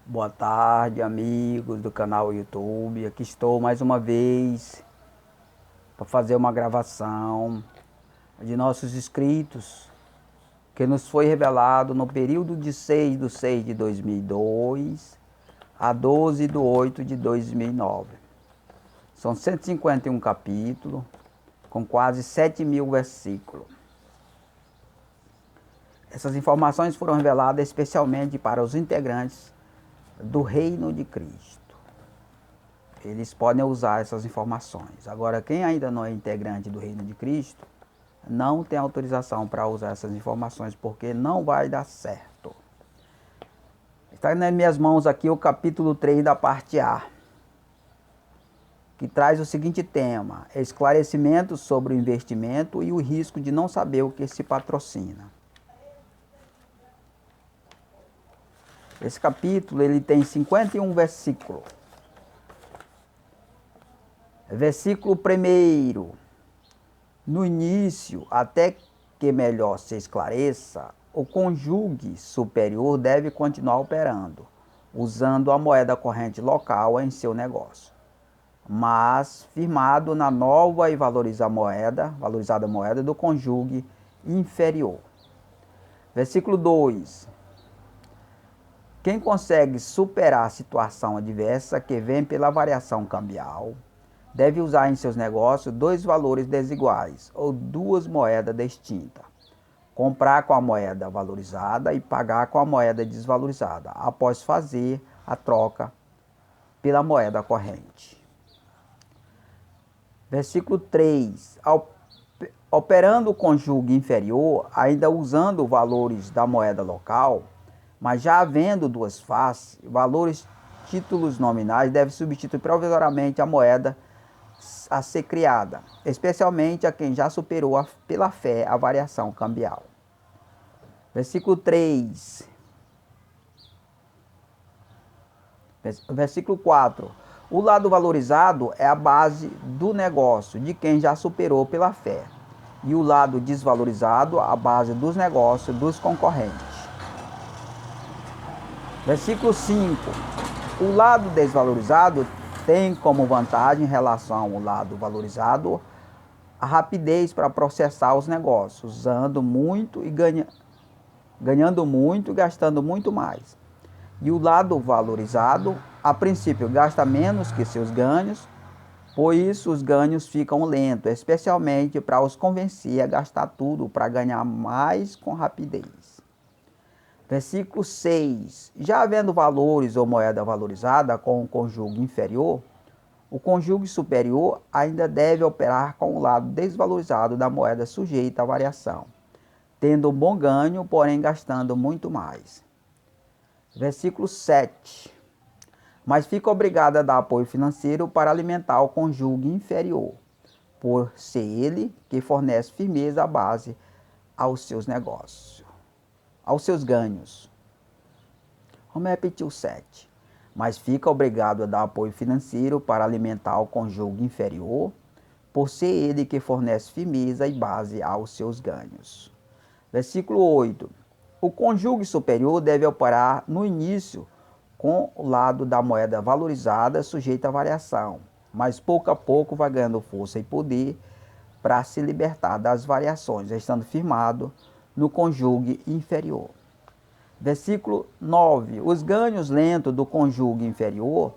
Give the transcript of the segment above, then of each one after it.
Boa tarde, amigos do canal YouTube. Aqui estou mais uma vez para fazer uma gravação de nossos inscritos que nos foi revelado no período de 6/6 de 2002 a 12/8 de 2009. São 151 capítulos com quase 7.000 versículos. Essas informações foram reveladas especialmente para os integrantes do Reino de Cristo. Eles podem usar essas informações. Agora, quem ainda não é integrante do Reino de Cristo, não tem autorização para usar essas informações, porque não vai dar certo. Está nas minhas mãos aqui o capítulo 3 da parte A, que traz o seguinte tema: esclarecimento sobre o investimento e o risco de não saber o que se patrocina. Esse capítulo ele tem 51 versículos. Versículo 1. No início, até que melhor se esclareça, o cônjuge superior deve continuar operando, usando a moeda corrente local em seu negócio, mas firmado na nova e valorizada moeda do cônjuge inferior. Versículo 2. Quem consegue superar a situação adversa que vem pela variação cambial, deve usar em seus negócios dois valores desiguais ou duas moedas distintas. Comprar com a moeda valorizada e pagar com a moeda desvalorizada, após fazer a troca pela moeda corrente. Versículo 3. Operando o cônjuge inferior, ainda usando valores da moeda local, mas já havendo duas faces, valores títulos nominais devem substituir provisoriamente a moeda a ser criada, especialmente a quem já superou pela fé a variação cambial. Versículo 3. Versículo 4. O lado valorizado é a base do negócio de quem já superou pela fé, e o lado desvalorizado a base dos negócios dos concorrentes. Versículo 5. O lado desvalorizado tem como vantagem em relação ao lado valorizado a rapidez para processar os negócios, usando muito e ganhando muito e gastando muito mais. E o lado valorizado, a princípio, gasta menos que seus ganhos, pois os ganhos ficam lentos, especialmente para os convencer a gastar tudo para ganhar mais com rapidez. Versículo 6. Já havendo valores ou moeda valorizada com o cônjuge inferior, o cônjuge superior ainda deve operar com o lado desvalorizado da moeda sujeita à variação, tendo um bom ganho, porém gastando muito mais. Versículo 7. Mas fica obrigado a dar apoio financeiro para alimentar o cônjuge inferior, por ser ele que fornece firmeza à base aos seus negócios, aos seus ganhos. Vamos repetir o 7. Mas fica obrigado a dar apoio financeiro para alimentar o cônjuge inferior, por ser ele que fornece firmeza e base aos seus ganhos. Versículo 8. O cônjuge superior deve operar no início com o lado da moeda valorizada sujeita à variação, mas pouco a pouco vai ganhando força e poder para se libertar das variações, estando firmado no cônjuge inferior. Versículo 9. Os ganhos lentos do cônjuge inferior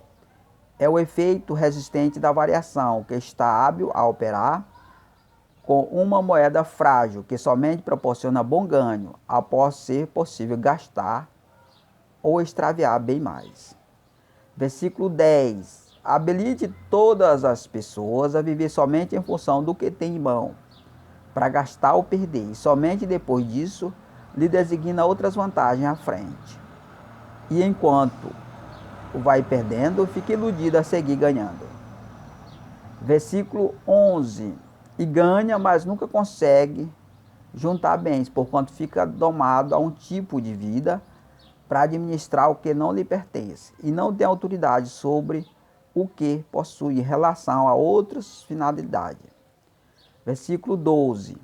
é o efeito resistente da variação, que está hábil a operar com uma moeda frágil, que somente proporciona bom ganho, após ser possível gastar ou extraviar bem mais. Versículo 10. Habilite todas as pessoas a viver somente em função do que tem em mão, para gastar ou perder, e somente depois disso lhe designa outras vantagens à frente. E enquanto vai perdendo, fica iludido a seguir ganhando. Versículo 11. E ganha, mas nunca consegue juntar bens, porquanto fica domado a um tipo de vida para administrar o que não lhe pertence, e não tem autoridade sobre o que possui em relação a outras finalidades. Versículo 12.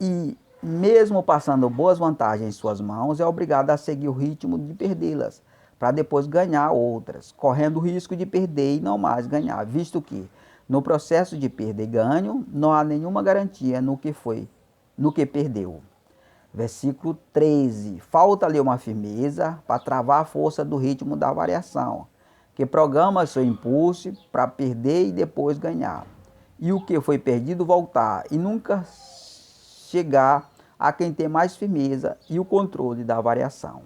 E mesmo passando boas vantagens em suas mãos, é obrigado a seguir o ritmo de perdê-las, para depois ganhar outras, correndo o risco de perder e não mais ganhar, visto que, no processo de perda e ganho, não há nenhuma garantia no que perdeu. Versículo 13. Falta-lhe uma firmeza para travar a força do ritmo da variação, que programa seu impulso para perder e depois ganhar. E o que foi perdido voltar e nunca chegar a quem tem mais firmeza e o controle da variação.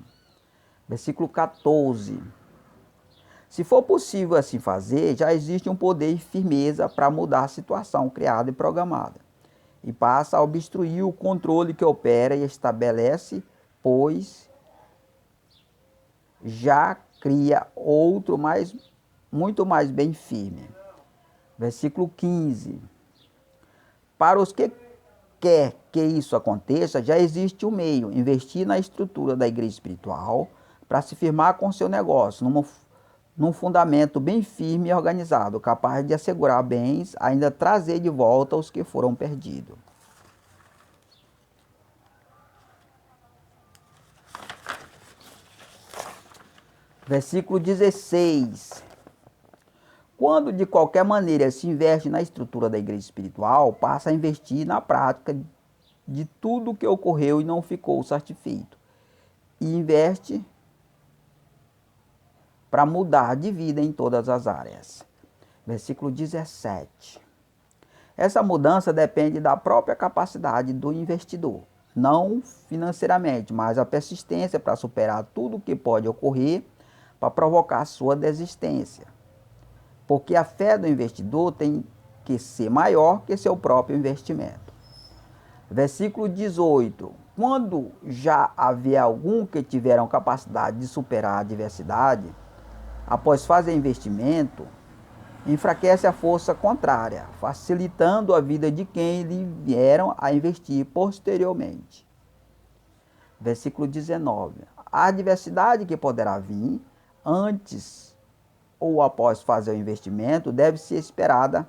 Versículo 14. Se for possível assim fazer, já existe um poder e firmeza para mudar a situação criada e programada. E passa a obstruir o controle que opera e estabelece, pois já cria outro muito mais bem firme. Versículo 15. Para os que quer que isso aconteça, já existe um meio, investir na estrutura da igreja espiritual para se firmar com seu negócio, num fundamento bem firme e organizado, capaz de assegurar bens, ainda trazer de volta os que foram perdidos. Versículo 16. Quando de qualquer maneira se investe na estrutura da igreja espiritual, passa a investir na prática de tudo o que ocorreu e não ficou satisfeito. E investe para mudar de vida em todas as áreas. Versículo 17. Essa mudança depende da própria capacidade do investidor, não financeiramente, mas a persistência para superar tudo o que pode ocorrer para provocar sua desistência. Porque a fé do investidor tem que ser maior que seu próprio investimento. Versículo 18. Quando já havia algum que tiveram capacidade de superar a adversidade, após fazer investimento, enfraquece a força contrária, facilitando a vida de quem lhe vieram a investir posteriormente. Versículo 19. A adversidade que poderá vir antes ou após fazer o investimento deve ser esperada,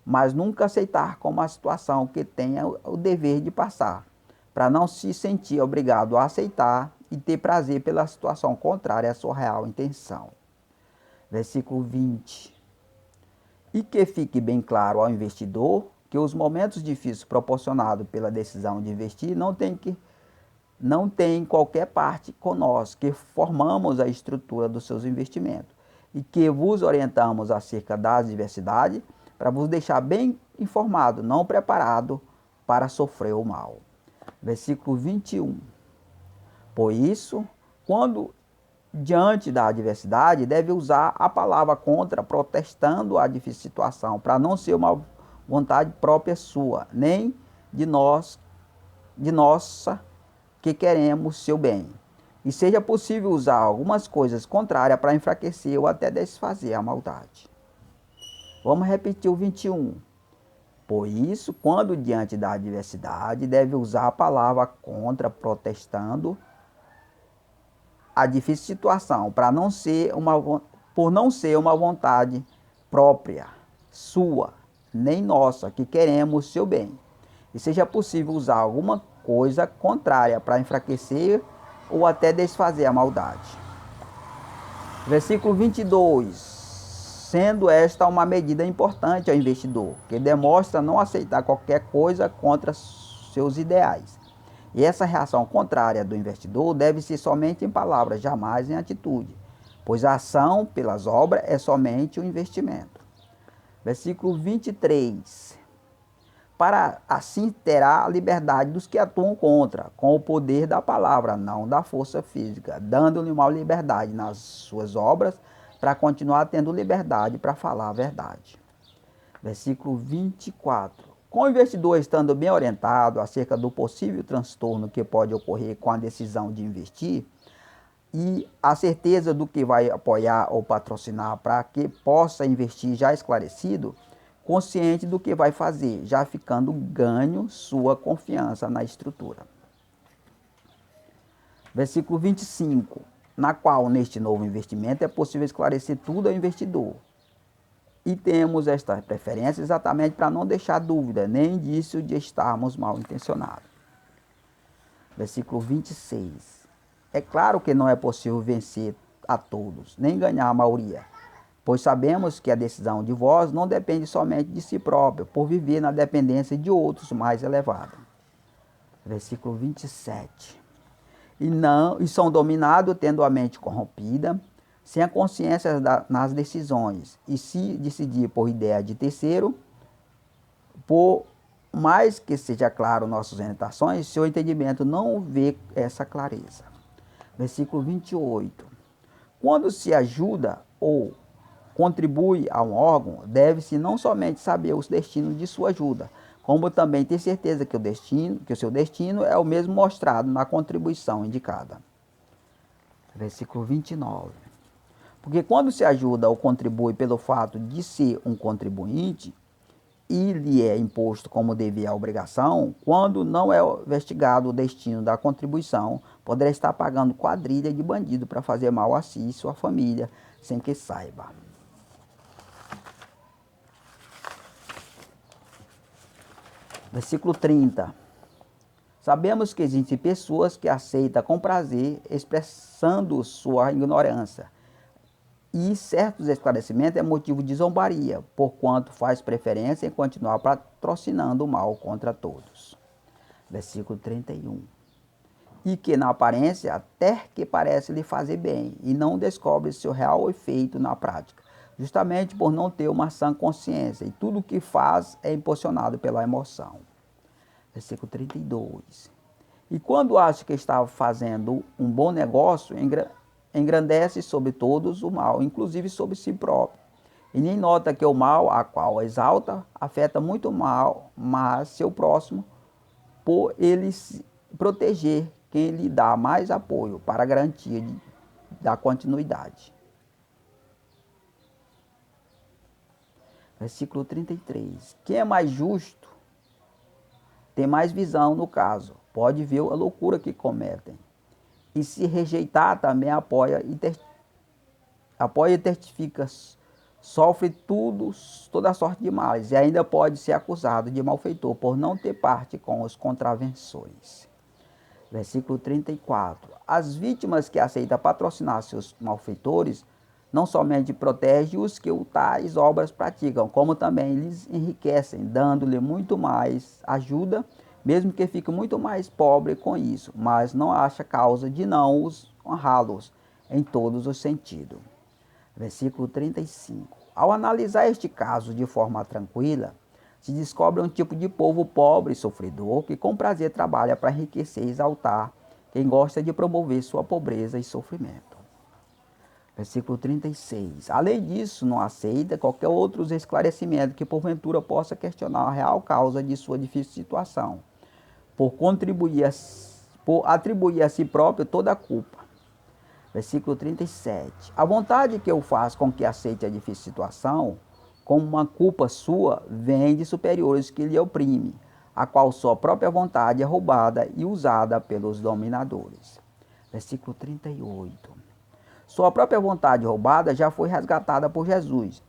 mas nunca aceitar como uma situação que tenha o dever de passar, para não se sentir obrigado a aceitar e ter prazer pela situação contrária à sua real intenção. Versículo 20. E que fique bem claro ao investidor que os momentos difíceis proporcionados pela decisão de investir não tem qualquer parte conosco, que formamos a estrutura dos seus investimentos e que vos orientamos acerca das adversidades para vos deixar bem informado, não preparado para sofrer o mal. Versículo 21. Por isso, quando diante da adversidade, deve usar a palavra contra, protestando a difícil situação, para não ser uma vontade própria sua, nem de nossa que queremos seu bem. E seja possível usar algumas coisas contrárias para enfraquecer ou até desfazer a maldade. Vamos repetir o 21. Por isso, quando diante da adversidade, deve usar a palavra contra, protestando a difícil situação, por não ser uma vontade própria, sua, nem nossa, que queremos seu bem. E seja possível usar alguma coisa contrária para enfraquecer ou até desfazer a maldade. Versículo 22. Sendo esta uma medida importante ao investidor, que demonstra não aceitar qualquer coisa contra seus ideais. E essa reação contrária do investidor deve ser somente em palavras, jamais em atitude, pois a ação pelas obras é somente o investimento. Versículo 23. Para assim terá a liberdade dos que atuam contra, com o poder da palavra, não da força física, dando-lhe uma liberdade nas suas obras, para continuar tendo liberdade para falar a verdade. Versículo 24. Com o investidor estando bem orientado acerca do possível transtorno que pode ocorrer com a decisão de investir e a certeza do que vai apoiar ou patrocinar para que possa investir já esclarecido, consciente do que vai fazer, já ficando ganho sua confiança na estrutura. Versículo 25. Na qual, neste novo investimento, é possível esclarecer tudo ao investidor. E temos esta preferência exatamente para não deixar dúvida, nem indício de estarmos mal intencionados. Versículo 26. É claro que não é possível vencer a todos, nem ganhar a maioria, pois sabemos que a decisão de vós não depende somente de si próprio, por viver na dependência de outros mais elevados. Versículo 27. E são dominados tendo a mente corrompida, sem a consciência nas decisões, e se decidir por ideia de terceiro, por mais que seja claro nossas orientações, seu entendimento não vê essa clareza. Versículo 28. Quando se ajuda ou contribui a um órgão, deve-se não somente saber os destinos de sua ajuda, como também ter certeza que o seu destino é o mesmo mostrado na contribuição indicada. Versículo 29. Porque quando se ajuda ou contribui pelo fato de ser um contribuinte, e lhe é imposto como dever a obrigação, quando não é investigado o destino da contribuição, poderá estar pagando quadrilha de bandido para fazer mal a si e sua família, sem que saiba. Versículo 30. Sabemos que existem pessoas que aceitam com prazer, expressando sua ignorância, e certos esclarecimentos é motivo de zombaria, porquanto faz preferência em continuar patrocinando o mal contra todos. Versículo 31. E que na aparência até que parece lhe fazer bem, e não descobre seu real efeito na prática, justamente por não ter uma sã consciência, e tudo o que faz é impulsionado pela emoção. Versículo 32. E quando acha que está fazendo um bom negócio, engrandece sobre todos o mal, inclusive sobre si próprio. E nem nota que o mal, a qual exalta, afeta muito mal, mas seu próximo, por ele se proteger quem lhe dá mais apoio para a garantia da continuidade. Versículo 33. Quem é mais justo tem mais visão no caso, pode ver a loucura que cometem. E se rejeitar, também apoia e testifica, sofre toda sorte de males, e ainda pode ser acusado de malfeitor por não ter parte com os contravenções. Versículo 34. As vítimas que aceitam patrocinar seus malfeitores, não somente protegem os que tais obras praticam, como também lhes enriquecem, dando-lhe muito mais ajuda, mesmo que fique muito mais pobre com isso, mas não acha causa de não os honrá-los em todos os sentidos. Versículo 35. Ao analisar este caso de forma tranquila, se descobre um tipo de povo pobre e sofredor que com prazer trabalha para enriquecer e exaltar quem gosta de promover sua pobreza e sofrimento. Versículo 36. Além disso, não aceita qualquer outro esclarecimento que porventura possa questionar a real causa de sua difícil situação, por atribuir a si próprio toda a culpa. Versículo 37. A vontade que eu faço com que aceite a difícil situação, como uma culpa sua, vem de superiores que lhe oprime, a qual sua própria vontade é roubada e usada pelos dominadores. Versículo 38. Sua própria vontade roubada já foi resgatada por Jesus,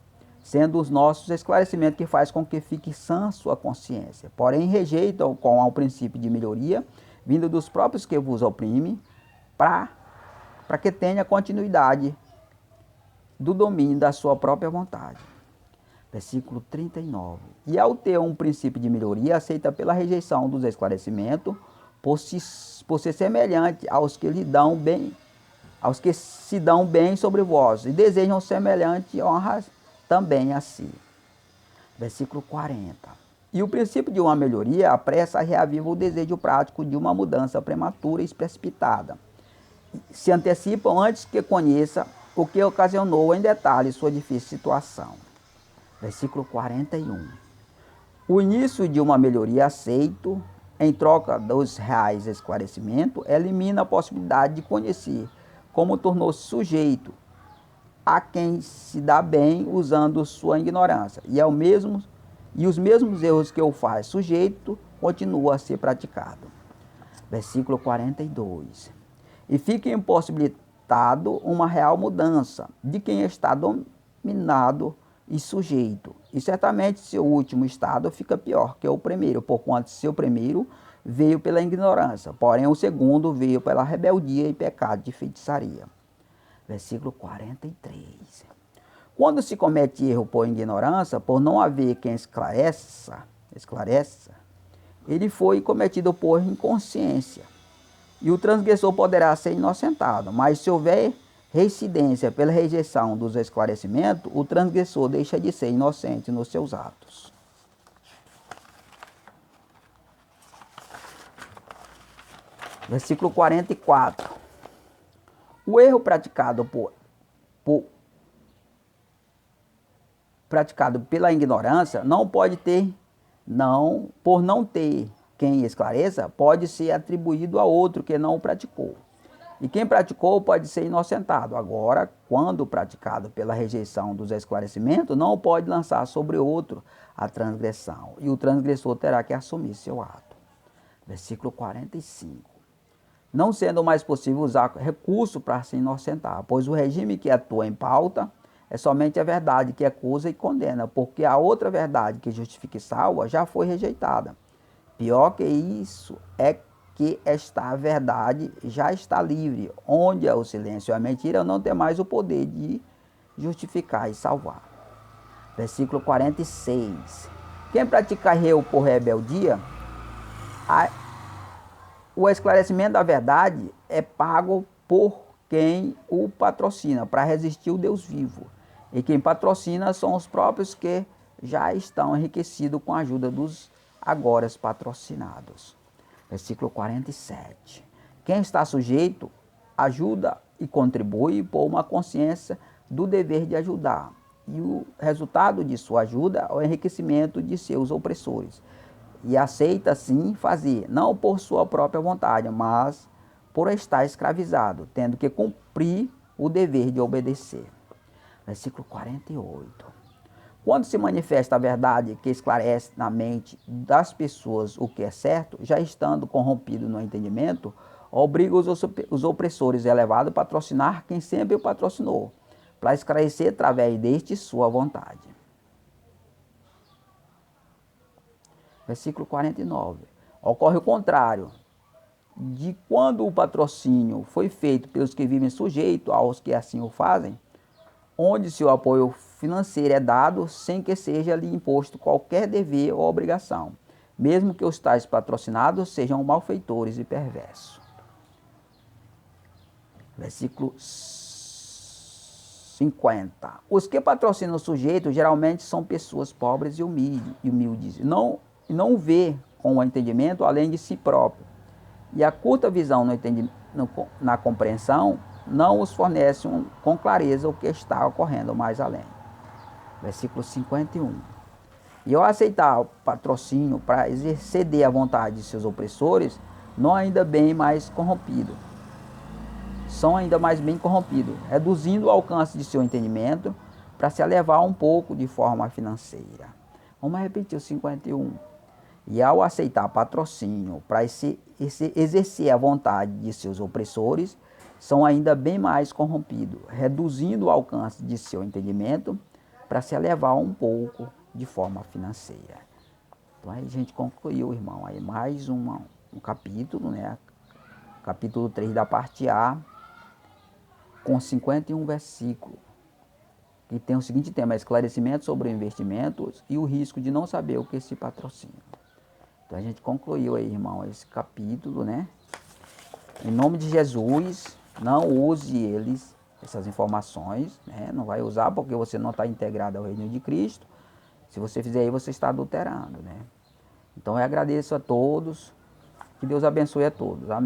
sendo os nossos esclarecimentos que faz com que fique sã sua consciência. Porém, rejeitam com o princípio de melhoria, vindo dos próprios que vos oprimem, para que tenha continuidade do domínio da sua própria vontade. Versículo 39. E ao ter um princípio de melhoria, aceita pela rejeição dos esclarecimentos, por ser semelhante aos que lhe dão bem, aos que se dão bem sobre vós, e desejam semelhante honras também a si. Versículo 40. E o princípio de uma melhoria apressa e reaviva o desejo prático de uma mudança prematura e precipitada. Se antecipam antes que conheça o que ocasionou em detalhe sua difícil situação. Versículo 41. O início de uma melhoria aceito, em troca dos reais esclarecimentos, elimina a possibilidade de conhecer como tornou-se sujeito a quem se dá bem usando sua ignorância, e os mesmos erros que o faz sujeito continua a ser praticado. Versículo 42. E fica impossibilitado uma real mudança de quem está dominado e sujeito. E certamente seu último estado fica pior que o primeiro, porquanto seu primeiro veio pela ignorância, porém o segundo veio pela rebeldia e pecado de feitiçaria. Versículo 43. Quando se comete erro por ignorância, por não haver quem esclareça, ele foi cometido por inconsciência. E o transgressor poderá ser inocentado, mas se houver reincidência pela rejeição dos esclarecimentos, o transgressor deixa de ser inocente nos seus atos. Versículo 44. O erro praticado pela ignorância por não ter quem esclareça, pode ser atribuído a outro que não o praticou. E quem praticou pode ser inocentado. Agora, quando praticado pela rejeição dos esclarecimentos, não pode lançar sobre outro a transgressão, e o transgressor terá que assumir seu ato. Versículo 45. Não sendo mais possível usar recurso para se inocentar, pois o regime que atua em pauta é somente a verdade que acusa e condena, porque a outra verdade que justifica e salva já foi rejeitada. Pior que isso é que esta verdade já está livre, onde o silêncio e a mentira não tem mais o poder de justificar e salvar. Versículo 46. Quem pratica erro por rebeldia, o esclarecimento da verdade é pago por quem o patrocina, para resistir o Deus vivo. E quem patrocina são os próprios que já estão enriquecidos com a ajuda dos agora patrocinados. Versículo 47. Quem está sujeito ajuda e contribui por uma consciência do dever de ajudar. E o resultado de sua ajuda é o enriquecimento de seus opressores. E aceita sim fazer, não por sua própria vontade, mas por estar escravizado, tendo que cumprir o dever de obedecer. Versículo 48. Quando se manifesta a verdade que esclarece na mente das pessoas o que é certo, já estando corrompido no entendimento, obriga os opressores elevados a patrocinar quem sempre o patrocinou, para esclarecer através deste sua vontade. Versículo 49. Ocorre o contrário, de quando o patrocínio foi feito pelos que vivem sujeito aos que assim o fazem, onde seu apoio financeiro é dado sem que seja-lhe imposto qualquer dever ou obrigação, mesmo que os tais patrocinados sejam malfeitores e perversos. Versículo 50. Os que patrocinam o sujeito geralmente são pessoas pobres e humildes, e não vê com o entendimento além de si próprio. E a curta visão na compreensão não os fornece com clareza o que está ocorrendo mais além. Versículo 51. E ao aceitar o patrocínio para exceder a vontade de seus opressores, são ainda mais bem corrompidos, reduzindo o alcance de seu entendimento para se elevar um pouco de forma financeira. Vamos repetir o 51. E ao aceitar patrocínio para exercer a vontade de seus opressores, são ainda bem mais corrompidos, reduzindo o alcance de seu entendimento para se elevar um pouco de forma financeira. Então aí a gente concluiu, irmão, aí mais um capítulo, né? Capítulo 3 da parte A, com 51 versículos, que tem o seguinte tema: esclarecimento sobre investimentos e o risco de não saber o que se patrocina. Então a gente concluiu aí, irmão, esse capítulo, né? Em nome de Jesus, não use essas informações, né? Não vai usar porque você não está integrado ao reino de Cristo. Se você fizer aí, você está adulterando, né? Então eu agradeço a todos, que Deus abençoe a todos. Amém.